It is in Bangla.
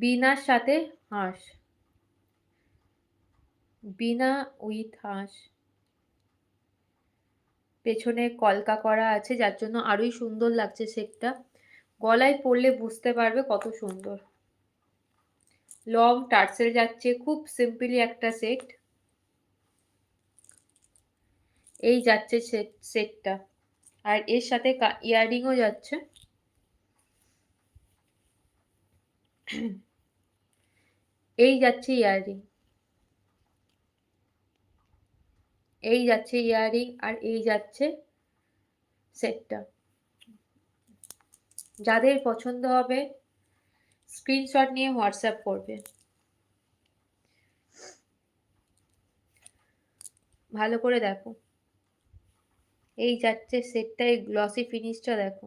বিনার সাথে হাঁস, বিনা উইথ হাঁস। পেছনে কলকা করা আছে যার জন্য আরোই সুন্দর লাগছে সেটটা। গলায় পরলে বুঝতে পারবে কত সুন্দর। লং টার্সেল যাচ্ছে, খুব সিম্পলি একটা সেট। এই যাচ্ছে সেটটা, আর এর সাথে ইয়াররিংও যাচ্ছে। এই যাচ্ছে ইয়াররিং, এই যাচ্ছে ইয়াররিং, আর এই যাচ্ছে সেটটা। যাদের পছন্দ হবে স্ক্রিনশট নিয়ে হোয়াটসঅ্যাপ করবে। ভালো করে দেখো, এই যাচ্ছে সেটটা, এই গ্লসি ফিনিশটা দেখো।